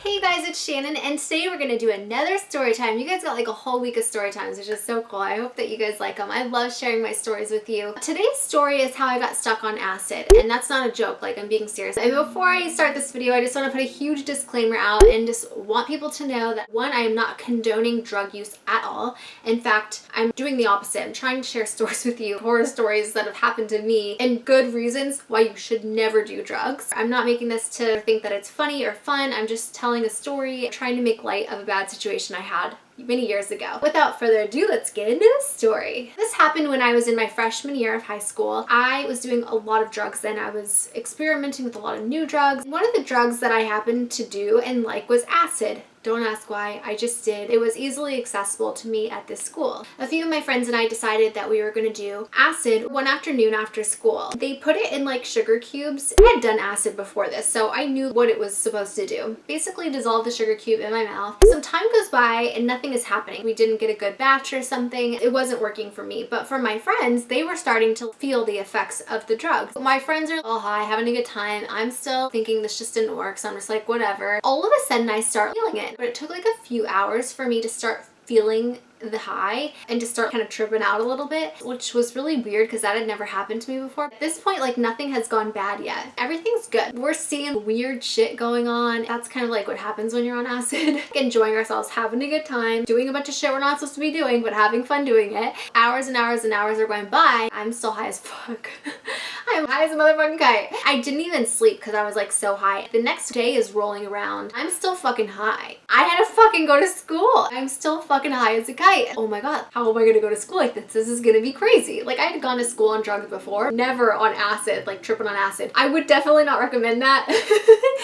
Hey guys, it's Shannon, and today we're gonna do another story time. You guys got like a whole week of story times, which is so cool. I hope that you guys like them. I love sharing my stories with you. Today's story is how I got stuck on acid, and that's not a joke, like I'm being serious. And before I start this video, I just want to put a huge disclaimer out and just want people to know that one, I am not condoning drug use at all. In fact, I'm doing the opposite. I'm trying to share stories with you, horror stories that have happened to me, and good reasons why you should never do drugs. I'm not making this to think that it's funny or fun. I'm just telling a story, trying to make light of a bad situation I had many years ago. Without further ado, let's get into the story. This happened when I was in my freshman year of high school. I was doing a lot of drugs then. I was experimenting with a lot of new drugs. One of the drugs that I happened to do and like was acid. Don't ask why, I just did. It was easily accessible to me at this school. A few of my friends and I decided that we were gonna do acid one afternoon after school. They put it in like sugar cubes. I had done acid before this, so I knew what it was supposed to do. Basically dissolve the sugar cube in my mouth. Some time goes by and nothing is happening. We didn't get a good batch or something. It wasn't working for me, but for my friends, they were starting to feel the effects of the drugs. My friends are all high, having a good time. I'm still thinking this just didn't work, so I'm just like, whatever. All of a sudden I start feeling it. But it took like a few hours for me to start feeling the high and to start kind of tripping out a little bit, which was really weird because that had never happened to me before. At this point, like nothing has gone bad yet. Everything's good. We're seeing weird shit going on. That's kind of like what happens when you're on acid. Enjoying ourselves, having a good time, doing a bunch of shit we're not supposed to be doing, but having fun doing it. Hours and hours and hours are going by. I'm still high as fuck. I'm high as a motherfucking kite. I didn't even sleep because I was like so high. The next day is rolling around. I'm still fucking high. I had to fucking go to school. I'm still fucking high as a kite. Oh my god, how am I gonna go to school like this? This is gonna be crazy. Like I had gone to school on drugs before, never on acid, like tripping on acid. I would definitely not recommend that.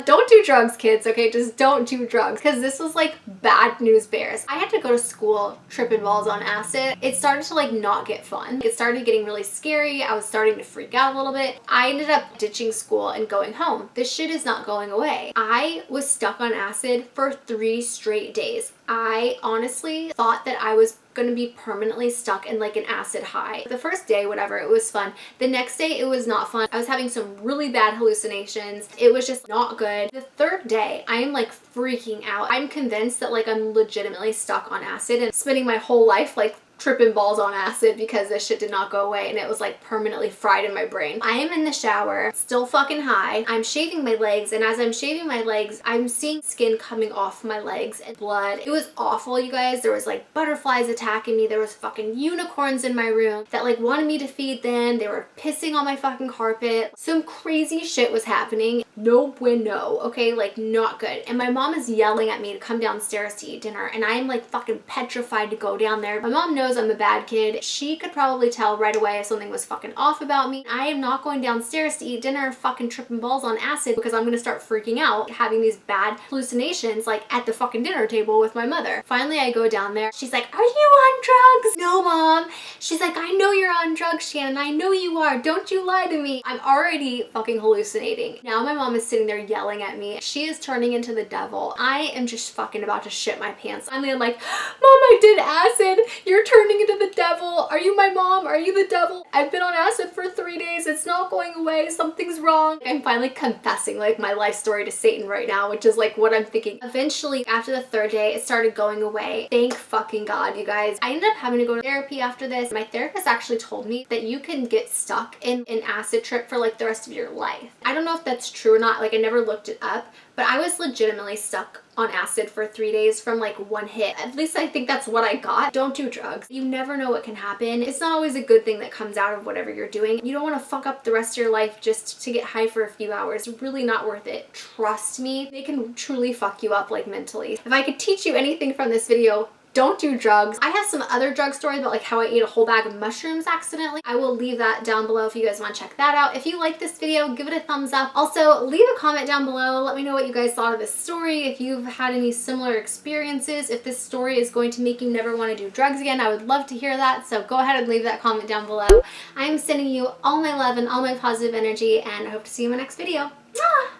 Don't do drugs, kids, okay? Just don't do drugs because this was like bad news bears. I had to go to school tripping balls on acid. It started to like not get fun. It started getting really scary. I was starting to freak out a little bit. I ended up ditching school and going home. This shit is not going away. I was stuck on acid for 3 straight days. I honestly thought that I was gonna be permanently stuck in like an acid high. The first day, whatever, it was fun. The next day, it was not fun. I was having some really bad hallucinations. It was just not good. The third day, I am like freaking out. I'm convinced that like I'm legitimately stuck on acid and spending my whole life like tripping balls on acid because this shit did not go away and it was like permanently fried in my brain. I am in the shower, still fucking high. I'm shaving my legs, and as I'm shaving my legs, I'm seeing skin coming off my legs and blood. It was awful, you guys. There was like butterflies attacking me. There was fucking unicorns in my room that like wanted me to feed them. They were pissing on my fucking carpet. Some crazy shit was happening. No bueno, okay? Like not good. And my mom is yelling at me to come downstairs to eat dinner, and I'm like fucking petrified to go down there. My mom knows I'm a bad kid. She could probably tell right away if something was fucking off about me. I am not going downstairs to eat dinner fucking tripping balls on acid because I'm gonna start freaking out, having these bad hallucinations like at the fucking dinner table with my mother. Finally, I go down there. She's like, "Are you on drugs?" "No, Mom." She's like, "I know you're on drugs, Shannon. I know you are. Don't you lie to me." I'm already fucking hallucinating. Now my mom is sitting there yelling at me. She is turning into the devil. I am just fucking about to shit my pants. Finally, I'm like, "Mom, I did acid. You're turning into the devil. Are you my mom? Are you the devil? I've been on acid for 3 days. It's not going away. Something's wrong." I'm finally confessing like my life story to Satan right now, which is like what I'm thinking. Eventually, after the third day, it started going away. Thank fucking God, you guys. I ended up having to go to therapy after this. My therapist actually told me that you can get stuck in an acid trip for like the rest of your life. I don't know if that's true or not. Like I never looked it up, but I was legitimately stuck on acid for 3 days from like one hit. At least I think that's what I got. Don't do drugs. You never know what can happen. It's not always a good thing that comes out of whatever you're doing. You don't want to fuck up the rest of your life just to get high for a few hours. It's really not worth it. Trust me, they can truly fuck you up like mentally. If I could teach you anything from this video, don't do drugs. I have some other drug stories about like how I ate a whole bag of mushrooms accidentally. I will leave that down below if you guys want to check that out. If you like this video, give it a thumbs up. Also, leave a comment down below. Let me know what you guys thought of this story. If you've had any similar experiences, if this story is going to make you never want to do drugs again, I would love to hear that. So go ahead and leave that comment down below. I'm sending you all my love and all my positive energy, and I hope to see you in my next video. Mwah!